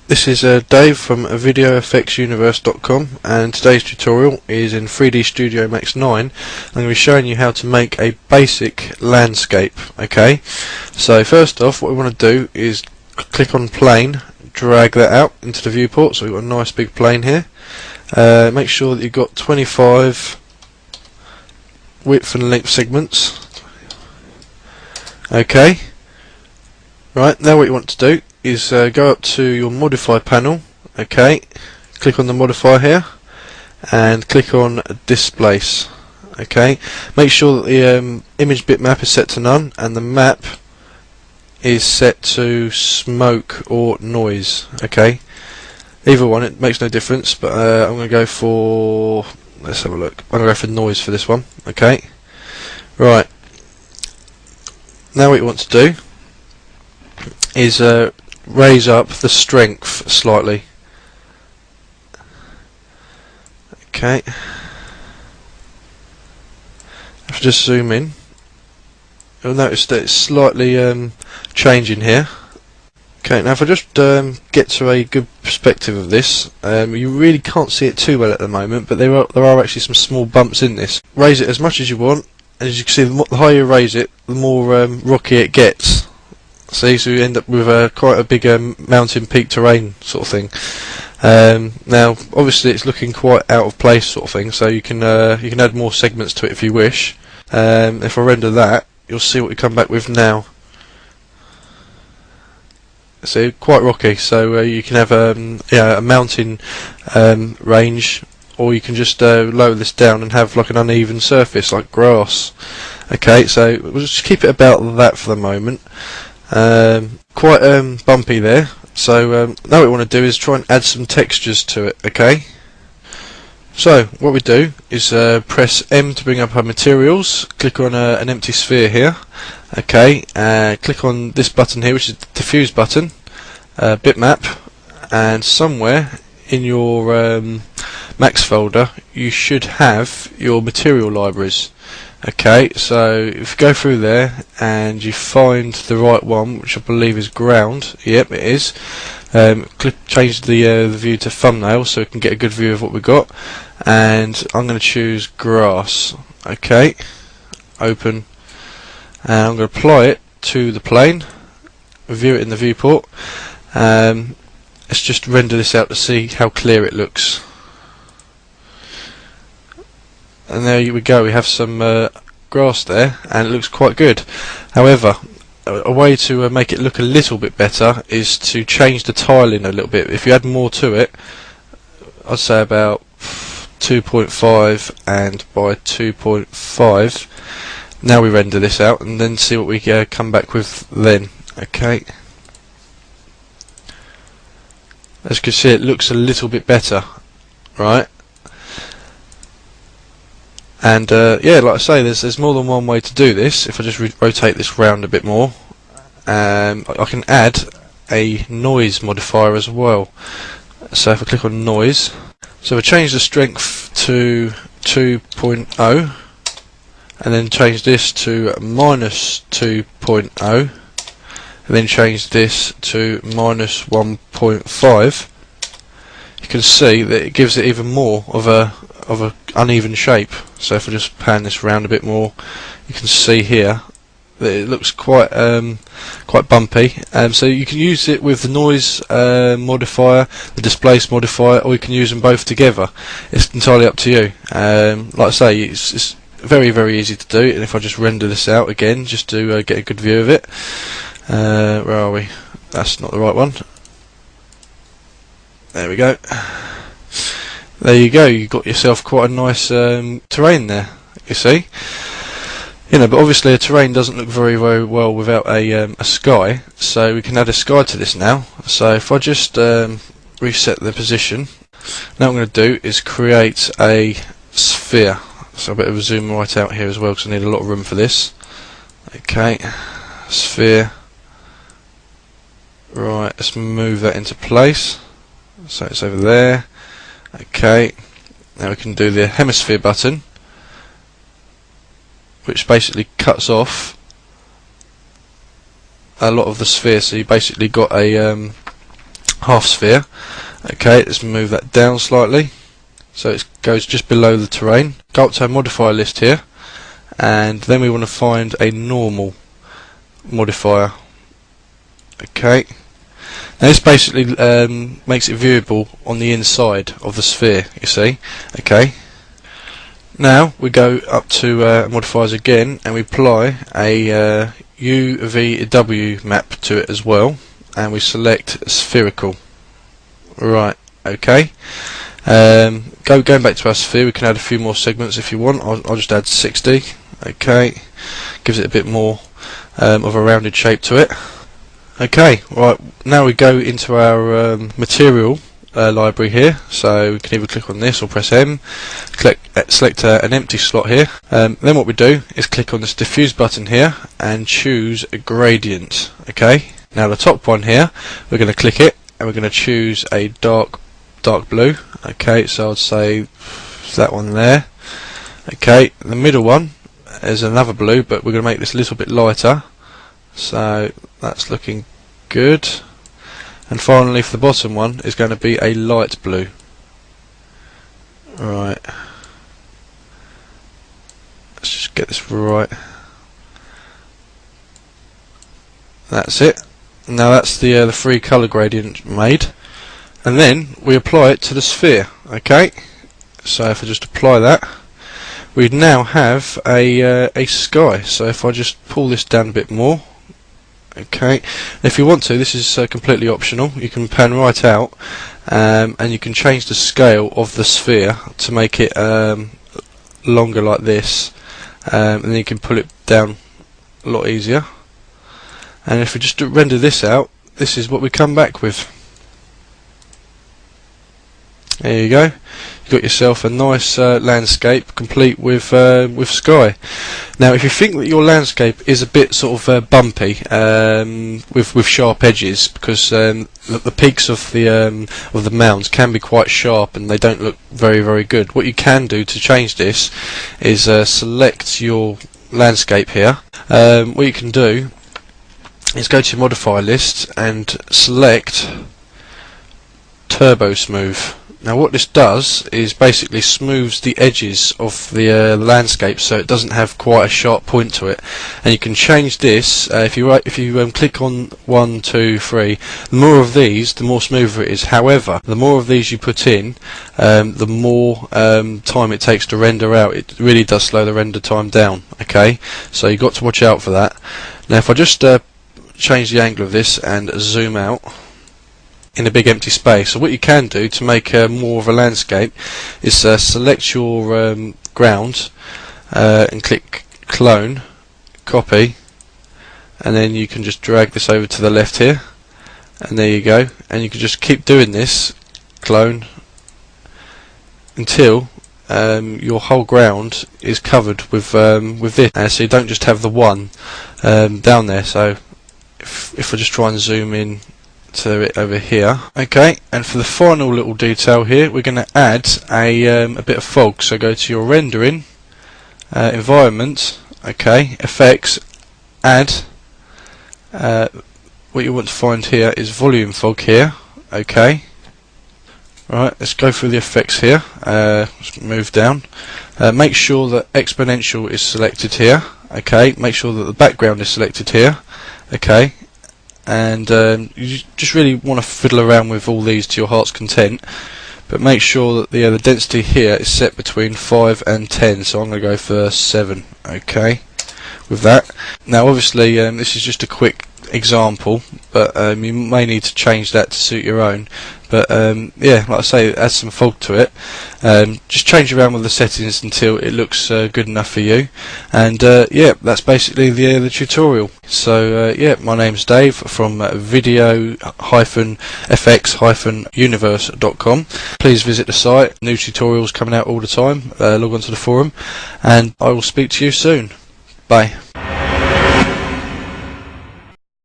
This is Dave from videoeffectsuniverse.com, and today's tutorial is in 3D Studio Max 9. I'm going to be showing you how to make a basic landscape. Okay, so first off, what we want to do is click on plane, drag that out into the viewport, so we've got a nice big plane here. Make sure that you've got 25 width and length segments. Okay, right, now what you want to do is go up to your modify panel. Okay, click on the modifier here and click on displace. Okay, make sure that the image bitmap is set to none and the map is set to smoke or noise. Okay, either one, it makes no difference, but I'm going to go for, let's have a look, I'm going to go for noise for this one. Okay, right, now what you want to do is raise up the strength slightly. Okay, if I just zoom in, you'll notice that it's slightly changing here. Okay, now if I just get to a good perspective of this, you really can't see it too well at the moment, but there are actually some small bumps in this. Raise it as much as you want, and as you can see, the higher you raise it, the more rocky it gets. See, so you end up with quite a big mountain peak terrain sort of thing. Now, obviously, it's looking quite out of place sort of thing, so you can add more segments to it if you wish. If I render that, you'll see what we come back with now. See, quite rocky. So you can have a mountain range, or you can just lower this down and have like an uneven surface, like grass. Okay, so we'll just keep it about that for the moment. Quite bumpy there, so now what we want to do is try and add some textures to it. Okay, so what we do is press M to bring up our materials, click on an empty sphere here. Okay, click on this button here, which is the diffuse button, bitmap, and somewhere in your Max folder you should have your material libraries. Okay, so if you go through there and you find the right one, which I believe is ground, yep it is, change the view to thumbnail so we can get a good view of what we got, and I'm going to choose grass. Okay, open, and I'm going to apply it to the plane, view it in the viewport. Let's just render this out to see how clear it looks. And there we go, we have some grass there, and it looks quite good. However, a way to make it look a little bit better is to change the tiling a little bit. If you add more to it, I'd say about 2.5 and by 2.5. Now we render this out and then see what we come back with then. Okay, as you can see, it looks a little bit better, right? And yeah, like I say, there's more than one way to do this. If I just rotate this round a bit more, I can add a noise modifier as well. So if I click on noise, so if I change the strength to 2.0 and then change this to minus 2.0 and then change this to minus 1.5, you can see that it gives it even more of a uneven shape. So if I just pan this around a bit more, you can see here that it looks quite bumpy. So you can use it with the noise modifier, the displace modifier, or you can use them both together. It's entirely up to you. Like I say, it's very, very easy to do. And if I just render this out again, just to get a good view of it, where are we? That's not the right one. There we go. There you go, you got yourself quite a nice terrain there, you see. You know, but obviously a terrain doesn't look very, very well without a sky, so we can add a sky to this now. So if I just reset the position, now what I'm going to do is create a sphere. So I better zoom right out here as well because I need a lot of room for this. Okay, sphere. Right, let's move that into place. So it's over there. Okay, now we can do the hemisphere button, which basically cuts off a lot of the sphere, so you basically got a half sphere. Okay, let's move that down slightly so it goes just below the terrain. Go up to our modifier list here, and then we want to find a normal modifier. Okay, now this basically makes it viewable on the inside of the sphere, you see. Okay, now we go up to modifiers again, and we apply a mpeg2video map to it as well, and we select spherical. Right, okay. Going back to our sphere, we can add a few more segments if you want. I'll just add 60. Okay, gives it a bit more of a rounded shape to it. Okay, right, now we go into our material library here, so we can either click on this or press M, select an empty slot here. Then what we do is click on this diffuse button here and choose a gradient. Okay, now the top one here, we're going to click it and we're going to choose a dark blue. Okay, so I'd say that one there. Okay, the middle one is another blue, but we're going to make this a little bit lighter, so that's looking good. And finally for the bottom one is going to be a light blue. Right, let's just get this right. That's it. Now that's the free colour gradient made, and then we apply it to the sphere. Okay, so if I just apply that, we now have a sky. So if I just pull this down a bit more, okay, if you want to, this is completely optional, you can pan right out, and you can change the scale of the sphere to make it longer like this, and then you can pull it down a lot easier. And if we just render this out, this is what we come back with. There you go. You've got yourself a nice landscape complete with sky. Now, if you think that your landscape is a bit sort of bumpy with sharp edges, because the peaks of the mounds can be quite sharp and they don't look very good, what you can do to change this is select your landscape here. What you can do is go to your modifier list and select turbo smooth. Now what this does is basically smooths the edges of the landscape, so it doesn't have quite a sharp point to it. And you can change this if you click on 1, 2, 3. The more of these, the more smoother it is. However, the more of these you put in, the more time it takes to render out. It really does slow the render time down. Okay, so you've got to watch out for that. Now if I just change the angle of this and zoom out in a big empty space, so what you can do to make more of a landscape is select your ground and click clone, copy, and then you can just drag this over to the left here, and there you go. And you can just keep doing this, clone, until your whole ground is covered with this, so you don't just have the one down there. So if I just try and zoom in to it over here, okay, and for the final little detail here, we're going to add a bit of fog. So go to your rendering, environment, okay, effects, add. What you want to find here is volume fog here. Okay, right, let's go through the effects here. Let's move down. Make sure that exponential is selected here. Okay, make sure that the background is selected here. Okay, and you just really want to fiddle around with all these to your heart's content, but make sure that the density here is set between 5 and 10, so I'm going to go for 7. Okay, with that. Now obviously this is just a quick example, but you may need to change that to suit your own. But yeah, like I say, add some fog to it. Just change around with the settings until it looks good enough for you. And yeah, that's basically the tutorial. So yeah, my name's Dave from video-fx-universe.com. Please visit the site. New tutorials coming out all the time. Log on to the forum, and I will speak to you soon. Bye.